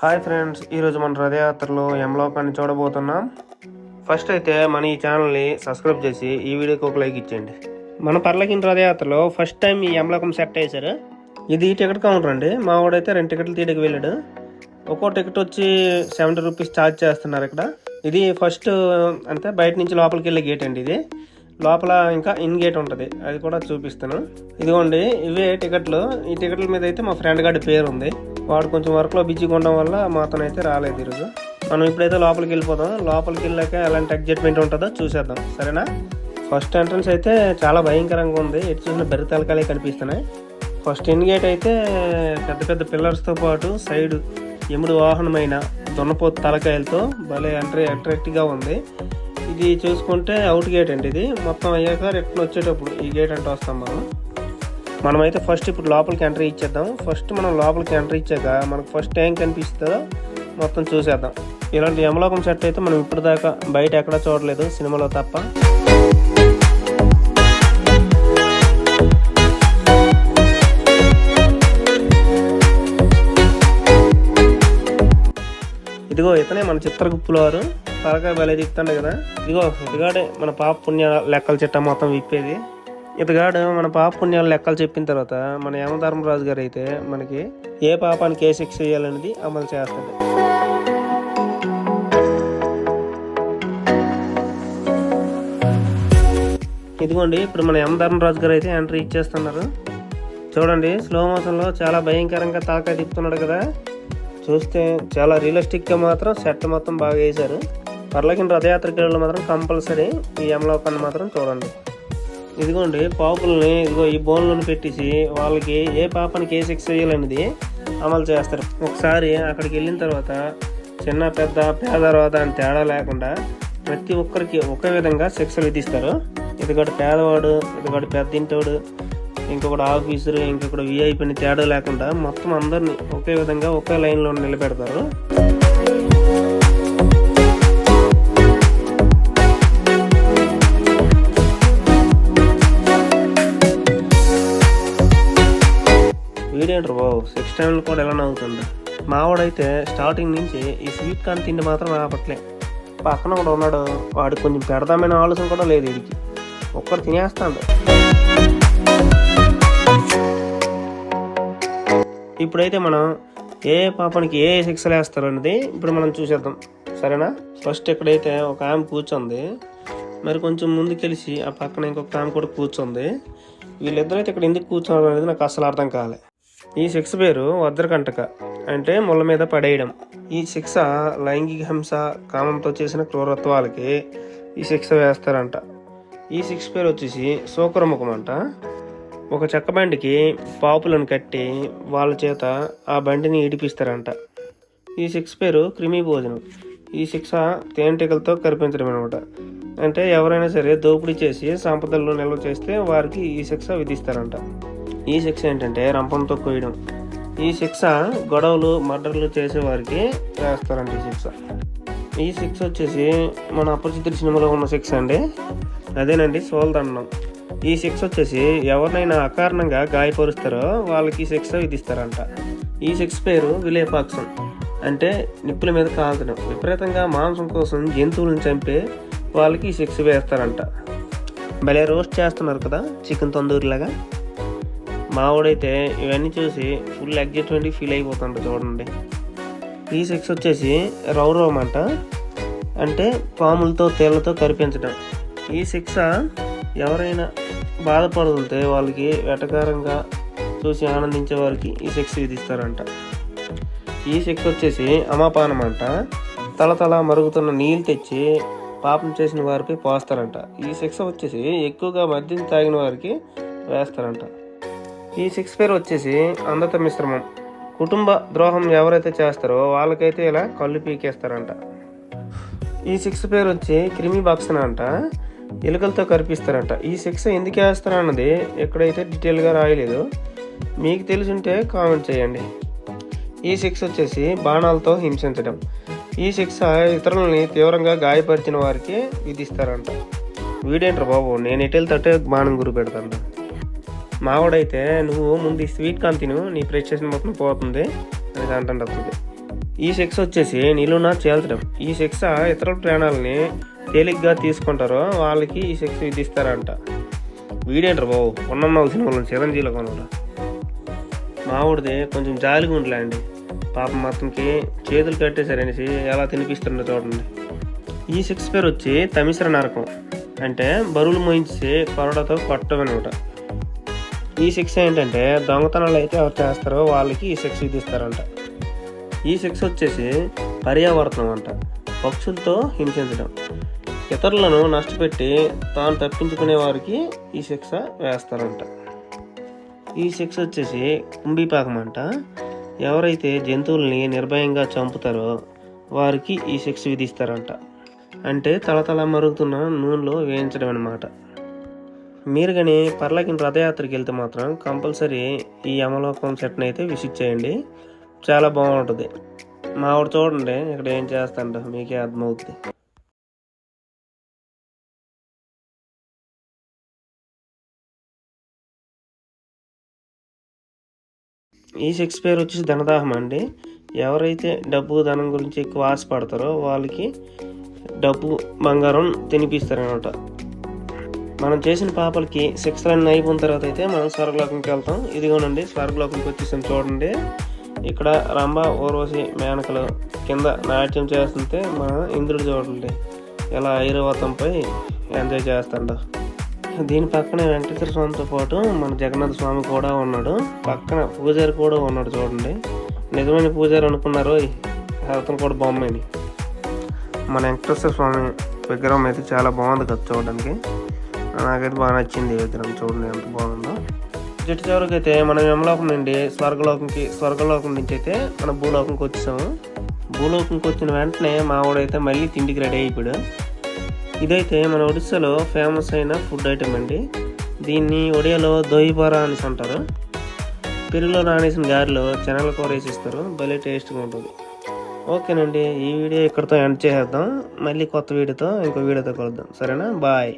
Hi friends, ఈరోజు మన రథయాత్రలో యమలోకాన్ని చూడబోతున్నాం. ఫస్ట్ అయితే మన ఈ ఛానల్ని సబ్స్క్రైబ్ చేసి ఈ వీడియోకి ఒక లైక్ ఇచ్చేయండి. మన పర్లకిన రథయాత్రలో ఫస్ట్ టైం ఈ యమలోకం సెట్ వేశారు. ఇది టికెట్ కౌంటర్ అండి. మా వాడైతే 2 టికెట్లు తీయడానికి వెళ్ళాడు. ఒక్కో టికెట్ వచ్చి 70 రూపీస్ ఛార్జ్ చేస్తున్నారు ఇక్కడ. ఇది ఫస్ట్ అంటే బయట నుంచి లోపలికి వెళ్ళే గేట్ అండి. ఇది లోపల ఇంకా ఇన్ గేట్ ఉంటుంది, అది కూడా చూపిస్తాను. ఇదిగోండి, ఇవే టికెట్లు. ఈ టికెట్ల మీద అయితే మా ఫ్రెండ్ గారి పేరు ఉంది. వాడు కొంచెం వర్క్లో బిజీగా ఉండడం వల్ల మాతో అయితే రాలేదు ఈరోజు. మనం ఇప్పుడైతే లోపలికి వెళ్ళిపోదాం. లోపలికి వెళ్ళాక ఎలాంటి ఎగ్జైట్మెంట్ ఉంటుందో చూసేద్దాం, సరేనా? ఫస్ట్ ఎంట్రన్స్ అయితే చాలా భయంకరంగా ఉంది. ఎటు చూసిన బెర్రి తలకాలే కనిపిస్తున్నాయి. ఫస్ట్ ఇన్ గేట్ అయితే పెద్ద పెద్ద పిల్లర్స్తో పాటు సైడ్ ఎముడు వాహనమైన దున్నపోతు తలకాయలతో భలే అట్రాక్టివ్గా ఉంది. ఇది చూసుకుంటే అవుట్ గేట్ అండి. ఇది మొత్తం అయ్యాక రిటర్న్ వచ్చేటప్పుడు ఈ గేట్ అంటే వస్తాం మనమైతే ఫస్ట్ ఇప్పుడు లోపలికి ఎంట్రీ ఇచ్చేద్దాం. ఫస్ట్ మనం లోపలికి ఎంట్రీ ఇచ్చాక మనకు ఫస్ట్ ఏం కనిపిస్తుందో మొత్తం చూసేద్దాం. ఇలాంటి యమలోకం సెట్ అయితే మనం ఇప్పుడు దాకా బయట ఎక్కడా చూడలేదు, సినిమాలో తప్ప. ఇదిగో ఇతనే మన చిత్రగుప్తుల వారు. తలకాయ భలే తిప్పుతాడు కదా. ఇదిగో ఇదిగాడే మన పాప పుణ్య లెక్కలు చిట్టా మొత్తం విప్పేది. ఇతగాడు మన పాప పుణ్యాలు లెక్కలు చెప్పిన తర్వాత మన యమధర్మరాజు గారు అయితే మనకి ఏ పాపానికి ఏ శిక్ష చేయాలనేది అమలు చేస్తాడు. ఇదిగోండి, ఇప్పుడు మన యమధర్మరాజు గారు అయితే ఎంట్రీ ఇచ్చేస్తున్నారు. చూడండి, స్లో మోషన్లో చాలా భయంకరంగా తలకాయ తిప్పుతున్నాడు కదా. చూస్తే చాలా రియలిస్టిక్గా మాత్రం సెట్ మొత్తం బాగా వేశారు. పర్లకిన రథయాత్రికులు మాత్రం కంపల్సరీ ఈ యమలోకాన్ని మాత్రం చూడండి. ఇదిగోండి, పాపుల్ని ఇదిగో ఈ బోన్లను పెట్టేసి వాళ్ళకి ఏ పాపానికి ఏ శిక్ష చేయాలనేది అమలు చేస్తారు. ఒకసారి అక్కడికి వెళ్ళిన తర్వాత చిన్న పెద్ద పేదవాద అని తేడా లేకుండా ప్రతి ఒక్కరికి ఒకే విధంగా శిక్షలు విధిస్తారు. ఇదిగోటి పేదవాడు, ఇదిగోటి పెద్దింటోడు, ఇంకొకటి ఆఫీసరు, ఇంకొకటి విఐపిని తేడా లేకుండా మొత్తం అందరినీ ఒకే విధంగా ఒకే లైన్లో నిలబెడతారు. వీడేంటారు బాబు, 6 టైంలు కూడా ఎలా నవ్వుతుంది. మావాడైతే స్టార్టింగ్ నుంచి ఈ స్వీట్ కార్న్ తిండి మాత్రం ఆపట్లే. పక్కన కూడా ఉన్నాడు, వాడికి కొంచెం పెడదామైన ఆలోచన కూడా లేదు. వీడికి ఒక్కరు తినేస్తాడు. ఇప్పుడైతే మనం ఏ పాపానికి ఏ శిక్షలు వేస్తారు అనేది ఇప్పుడు మనం చూసేద్దాం, సరేనా? ఫస్ట్ ఇక్కడైతే ఒక ఆమె కూర్చుంది. మరి కొంచెం ముందుకెళ్ళి ఆ పక్కన ఇంకొక ఆమె కూడా కూర్చుంది. వీళ్ళిద్దరైతే ఇక్కడ ఎందుకు కూర్చోవడం అనేది నాకు అసలు అర్థం కాలే. ఈ శిక్ష పేరు వజ్రకంటక, అంటే ముళ్ళ మీద పడేయడం. ఈ శిక్ష లైంగిక హింస, కామంతో చేసిన క్రూరత్వాలకి ఈ శిక్ష వేస్తారంట. ఈ శిక్ష పేరు వచ్చేసి సూకరముఖం అంట. ఒక చెక్క బండికి పాపులను కట్టి వాళ్ళ చేత ఆ బండిని ఇడిపిస్తారంట. ఈ శిక్ష పేరు క్రిమి భోజనం. ఈ శిక్ష తేనెటీగలతో కరిపించడం అనమాట. అంటే ఎవరైనా సరే దోపిడీ చేసి సంపదల్లో నిల్వ చేస్తే వారికి ఈ శిక్ష విధిస్తారంట. ఈ శిక్ష ఏంటంటే రంపంతో కొయ్యడం. ఈ శిక్ష గొడవలు, మర్డర్లు చేసేవారికి వేస్తారంట ఈ శిక్ష. ఈ శిక్ష వచ్చేసి మన అపరిచితుడి సినిమాలో ఉన్న శిక్ష అండి, అదేనండి సోల్దండం. ఈ శిక్ష వచ్చేసి ఎవరినైనా అకారణంగా గాయపరుస్తారో వాళ్ళకి ఈ శిక్ష విధిస్తారంట. ఈ శిక్ష పేరు విలేపాక్షం, అంటే నిప్పుల మీద కాల్చడం. విపరీతంగా మాంసం కోసం జంతువులను చంపే వాళ్ళకి ఈ శిక్ష వేస్తారంట. భలే రోస్ట్ చేస్తున్నారు కదా, చికెన్ తందూరి లాగా. మావాడైతే ఇవన్నీ చూసి ఫుల్ ఎగ్జైట్మెంట్ ఫీల్ అయిపోతుంట. చూడండి, ఈ శిక్ష వచ్చేసి రౌరవం అంట, అంటే పాములతో తేళ్లతో కరిపించడం. ఈ శిక్ష ఎవరైనా బాధపడుతుంటే వాళ్ళకి వెటకారంగా చూసి ఆనందించే వారికి ఈ శిక్ష విధిస్తారంట. ఈ శిక్ష వచ్చేసి అమాపానం అంట. తలతల మరుగుతున్న నీళ్ళు తెచ్చి పాపం చేసిన వారికి పోస్తారంట. ఈ శిక్ష వచ్చేసి ఎక్కువగా మద్యం తాగిన వారికి వేస్తారంట. ఈ శిక్ష పేరు వచ్చేసి అంధత మిశ్రమం. కుటుంబ ద్రోహం ఎవరైతే చేస్తారో వాళ్ళకైతే ఇలా కళ్ళు పీకేస్తారంట. ఈ శిక్ష పేరు వచ్చి క్రిమి భక్షణ అంట. ఎలుకలతో కరిపిస్తారంట. ఈ శిక్ష ఎందుకు వేస్తారా అన్నది ఎక్కడైతే డీటెయిల్గా రాయలేదు. మీకు తెలుసుంటే కామెంట్ చేయండి. ఈ శిక్ష వచ్చేసి బాణాలతో హింసించడం. ఈ శిక్ష ఇతరులని తీవ్రంగా గాయపరిచిన వారికి విధిస్తారంట. వీడేంటారు బాబు, నేను ఎటు తట్టే బాణం గురి పెడతాను. మావాడైతే నువ్వు ముందు స్వీట్ కార్న్ తిను, నీ ప్రెస్టేషన్ మొత్తం పోతుంది అని అంటుంది. ఈ శిక్ష వచ్చేసి నిలువున చేల్చడం. ఈ శిక్ష ఇతరుల ప్రాణాలని తేలిగ్గా తీసుకుంటారో వాళ్ళకి ఈ శిక్ష విధిస్తారంట. వీడేంటారు బాబు ఉన్నమ్మ సినిమాలో చిరంజీవిలో కొనరా. మావుడిది కొంచెం జాలిగా ఉండలేండి. పాపం మొత్తంకి చేతులు కట్టేశారనేసి ఎలా తినిపిస్తుండో చూడండి. ఈ శిక్ష పేరు వచ్చి తమిశ్ర నరకం, అంటే బరువులు మోయించి కొరడతో కొట్టమనమాట. ఈ శిక్ష ఏంటంటే దొంగతనాలు అయితే ఎవరు చేస్తారో వాళ్ళకి ఈ శిక్ష విధిస్తారంట. ఈ శిక్ష వచ్చేసి పర్యావర్తనం అంట. పక్షులతో హింసించడం, ఇతరులను నష్టపెట్టి తాను తప్పించుకునే వారికి ఈ శిక్ష వేస్తారంట. ఈ శిక్ష వచ్చేసి కుంభీపాకం అంట. ఎవరైతే జంతువుల్ని నిర్భయంగా చంపుతారో వారికి ఈ శిక్ష విధిస్తారంట. అంటే తలతల మరుగుతున్న నూనెలో వేయించడం అన్నమాట. మీరు కానీ పర్లాకిన రథయాత్రకి వెళ్తే మాత్రం కంపల్సరీ ఈ యమలోకం సెట్ని అయితే విజిట్ చేయండి, చాలా బాగుంటుంది. మా వాడు చూడండి ఇక్కడ ఏం చేస్తాంట మీకే అర్థమవుతుంది. ఈ శిక్ష పేరు వచ్చేసి ధనదాహం అండి. ఎవరైతే డబ్బు ధనం గురించి ఎక్కువ ఆశపడతారో వాళ్ళకి డబ్బు బంగారం తినిపిస్తారనమాట. మనం చేసిన పాపలకి శిక్షలన్నీ అయిపోయిన తర్వాత అయితే మనం స్వర్గలోకంకి వెళ్తాం. ఇదిగోనండి స్వర్గలోకంకి వచ్చేసాం చూడండి. ఇక్కడ రంభ ఊర్వశి మేనకలు కింద నాట్యం చేస్తుంటే మన ఇంద్రుడు చూడండి ఎలా ఐరావతంపై ఎంజాయ్ చేస్తాడు. దీని పక్కనే వెంకటేశ్వర స్వామితో పాటు మన జగన్నాథ స్వామి కూడా ఉన్నాడు. పక్కన పూజారి కూడా ఉన్నాడు చూడండి. నిజమైన పూజారి అనుకున్నారు, అతను కూడా బొమ్మని. మన వెంకటేశ్వర స్వామి విగ్రహం అయితే చాలా బాగుంది కదా చూడడానికి. నాకైతే బాగా నచ్చింది ఈ విగ్రహం, చూడండి ఎంత బాగుందో. జట్టు చివరికి అయితే మనం యమలోకం నుండి స్వర్గలోకం నుంచి అయితే మన భూలోకంకి వచ్చాము. భూలోకంకి వచ్చిన వెంటనే మా వాడైతే మళ్ళీ తిండికి రెడీ అయిపోయాడు. ఇదైతే మన ఒడిస్సాలో ఫేమస్ అయిన ఫుడ్ ఐటమ్ అండి. దీన్ని ఒడియాలో దొయ్యిబారా అనేసి అంటారు. పెరుగులో నానేసిన గారెలో శనగల కూర వేసిస్తారు, భలే టేస్ట్గా ఉంటుంది. ఓకేనండి, ఈ వీడియో ఇక్కడితో ఎండ్ చేసేద్దాం. మళ్ళీ కొత్త వీడియోతో ఇంకో వీడియోతో కలుద్దాం, సరేనా? బాయ్.